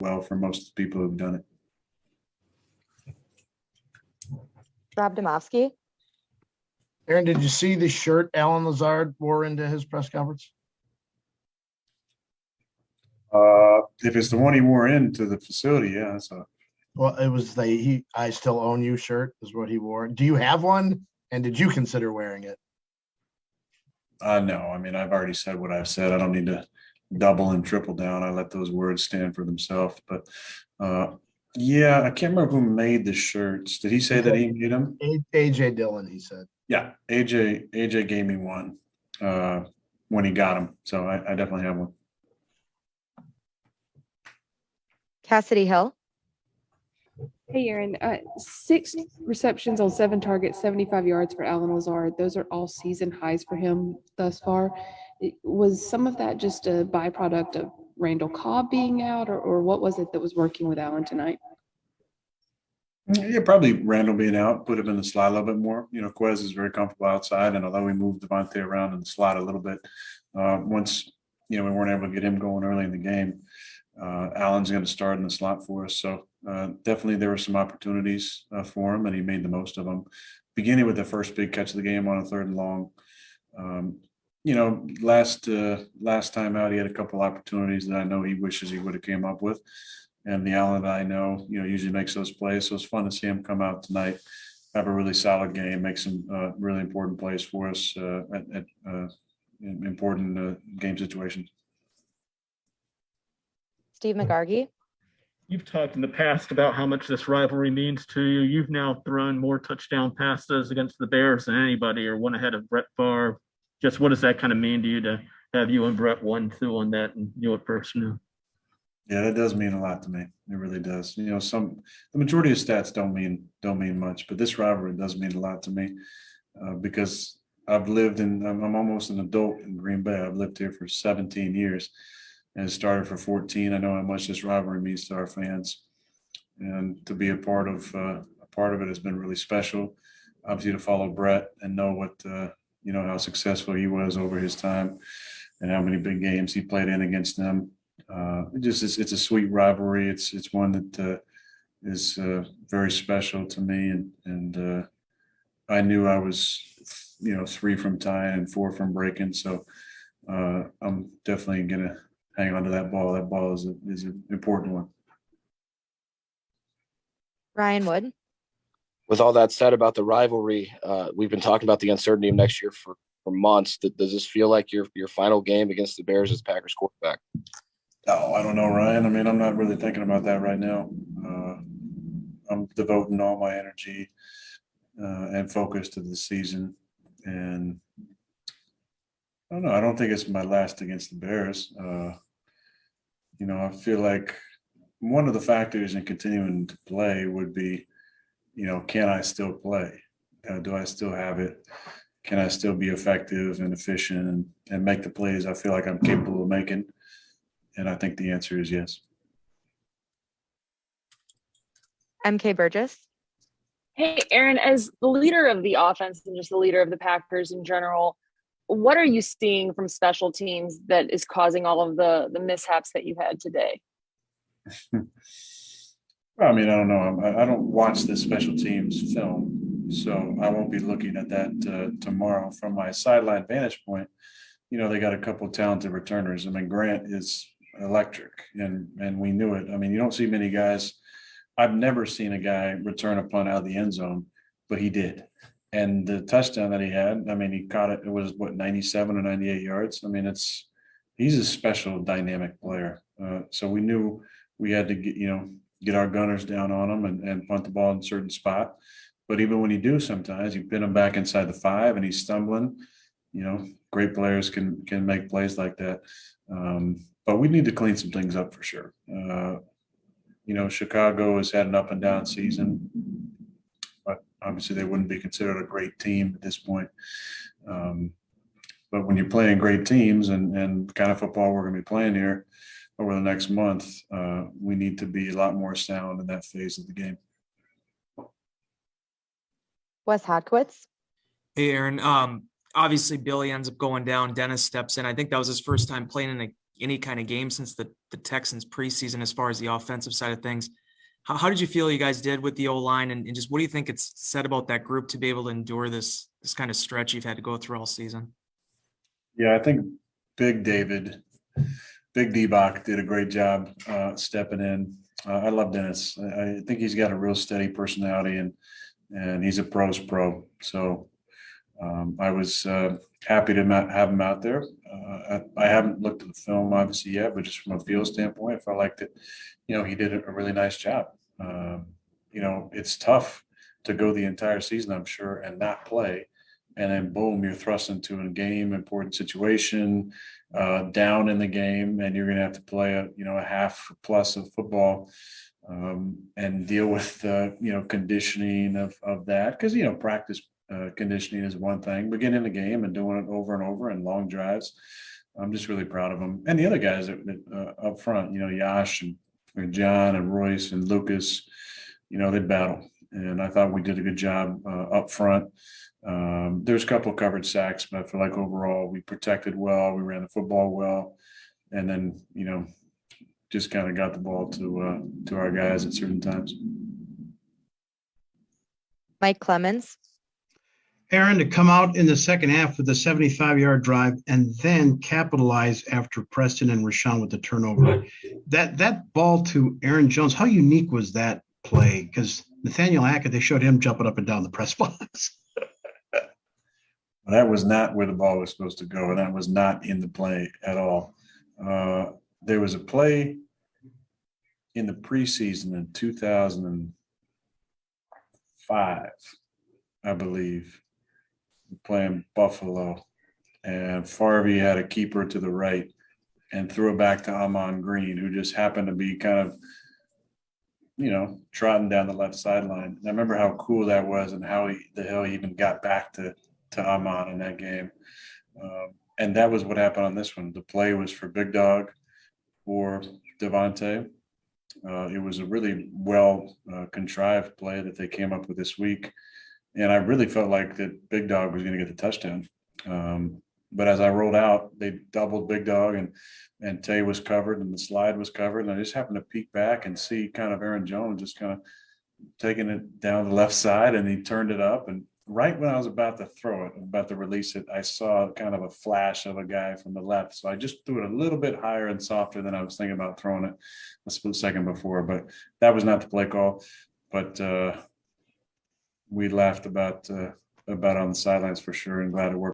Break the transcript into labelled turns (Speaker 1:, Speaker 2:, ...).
Speaker 1: well for most of the people who've done it.
Speaker 2: Rob Domofsky.
Speaker 3: Aaron, did you see the shirt Alan Lazard wore into his press conference?
Speaker 1: If it's the one he wore into the facility, yeah. So,
Speaker 3: Well, it was the "I Still Own You" shirt is what he wore. Do you have one? And did you consider wearing it?
Speaker 1: no, I mean, I've already said what I've said. I don't need to double and triple down. I let those words stand for themselves. But yeah, I can't remember who made the shirts. Did he say that he made them?
Speaker 3: AJ Dillon, he said.
Speaker 1: Yeah, AJ gave me one when he got them. So I definitely have one.
Speaker 2: Cassidy Hill.
Speaker 4: Hey, Aaron, 6 receptions on 7 targets, 75 yards for Alan Lazard. Those are all season highs for him thus far. Was some of that just a byproduct of Randall Cobb being out, or what was it that was working with Alan tonight?
Speaker 1: Yeah, probably Randall being out, put him in the slot a little bit more. Quez is very comfortable outside, and although we moved Devontae around in the slot a little bit, once we weren't able to get him going early in the game, Allen's going to start in the slot for us. So definitely there were some opportunities for him, and he made the most of them. Beginning with the first big catch of the game on a 3rd and long. Last time out, he had a couple opportunities that I know he wishes he would have came up with. And the Allen that I know, usually makes those plays. So it's fun to see him come out tonight, have a really solid game, make some really important plays for us at important game situations.
Speaker 2: Steve McGargy.
Speaker 5: You've talked in the past about how much this rivalry means to you. You've now thrown more touchdown passes against the Bears than anybody, or one ahead of Brett Favre. Just what does that kind of mean to you to have you and Brett 1-2 on that and you it personally?
Speaker 1: Yeah, that does mean a lot to me. It really does. The majority of stats don't mean much, but this rivalry does mean a lot to me because I'm almost an adult in Green Bay. I've lived here for 17 years. And it started for 14. I know how much this rivalry means to our fans, and to be a part of it has been really special. Obviously, to follow Brett and know what how successful he was over his time, and how many big games he played in against them. It's a sweet rivalry. It's one that is very special to me, and I knew I was 3 from tying and 4 from breaking. So I'm definitely gonna hang on to that ball. That ball is an important one.
Speaker 2: Ryan Wood.
Speaker 6: With all that said about the rivalry, we've been talking about the uncertainty of next year for months. Does this feel like your final game against the Bears as Packers quarterback?
Speaker 1: Oh, I don't know, Ryan. I mean, I'm not really thinking about that right now. I'm devoting all my energy and focus to the season. And I don't know. I don't think it's my last against the Bears. I feel like one of the factors in continuing to play would be, can I still play? Do I still have it? Can I still be effective and efficient and make the plays I feel like I'm capable of making? And I think the answer is yes.
Speaker 2: MK Burgess.
Speaker 7: Hey, Aaron, as the leader of the offense and just the leader of the Packers in general, what are you seeing from special teams that is causing all of the mishaps that you had today?
Speaker 1: Well, I mean, I don't know. I don't watch the special teams film, so I won't be looking at that tomorrow. From my sideline vantage point, they got a couple of talented returners. I mean, Grant is electric, and we knew it. I mean, you don't see many guys. I've never seen a guy return a punt out of the end zone, but he did. And the touchdown that he had, I mean, he caught it. It was 97 or 98 yards. I mean, he's a special dynamic player. So we knew we had to get our gunners down on him and punt the ball in a certain spot. But even when you do, sometimes you pin him back inside the 5 and he's stumbling. Great players can make plays like that. But we need to clean some things up for sure. Chicago has had an up and down season, but obviously they wouldn't be considered a great team at this point. But when you're playing great teams and the kind of football we're going to be playing here over the next month, we need to be a lot more sound in that phase of the game.
Speaker 2: Wes Hodkowitz.
Speaker 8: Hey, Aaron. Obviously, Billy ends up going down. Dennis steps in. I think that was his first time playing in any kind of game since the Texans preseason as far as the offensive side of things. How did you feel you guys did with the O-line, and just what do you think it's said about that group to be able to endure this kind of stretch you've had to go through all season?
Speaker 1: Yeah, I think Big D-Bach did a great job stepping in. I love Dennis. I think he's got a real steady personality, and he's a pro's pro. So I was happy to have him out there. I haven't looked at the film obviously yet, but just from a feel standpoint, I felt like that, he did a really nice job. It's tough to go the entire season, I'm sure, and not play. And then boom, you're thrust into a game, important situation, down in the game, and you're going to have to play a half plus of football and deal with conditioning of that, because practice conditioning is one thing, but getting in the game and doing it over and over and long drives, I'm just really proud of them. And the other guys that up front, Yash and John and Royce and Lucas, they battle, and I thought we did a good job up front. There's a couple of covered sacks, but I feel like overall we protected well, we ran the football well, and then just kind of got the ball to our guys at certain times.
Speaker 2: Mike Clemens.
Speaker 9: Aaron, to come out in the second half with a 75-yard drive and then capitalize after Preston and Rashawn with the turnover. That ball to Aaron Jones, how unique was that play? Because Nathaniel Hackett, they showed him jumping up and down the press box.
Speaker 1: That was not where the ball was supposed to go, and that was not in the play at all. There was a play in the preseason in 2005, I believe, playing Buffalo, and Farvey had a keeper to the right and threw it back to Amon Green, who just happened to be kind of, trotting down the left sideline. And I remember how cool that was and how the hell he even got back to Amon in that game. And that was what happened on this one. The play was for Big Dog or Devontae. It was a really well contrived play that they came up with this week. And I really felt like that Big Dog was going to get the touchdown. But as I rolled out, they doubled Big Dog and Tay was covered and the slide was covered. And I just happened to peek back and see kind of Aaron Jones just kind of taking it down the left side, and he turned it up. And right when I was about to throw it, about to release it, I saw kind of a flash of a guy from the left. So I just threw it a little bit higher and softer than I was thinking about throwing it a split second before. But that was not the play call. But we laughed about on the sidelines for sure, and glad it worked.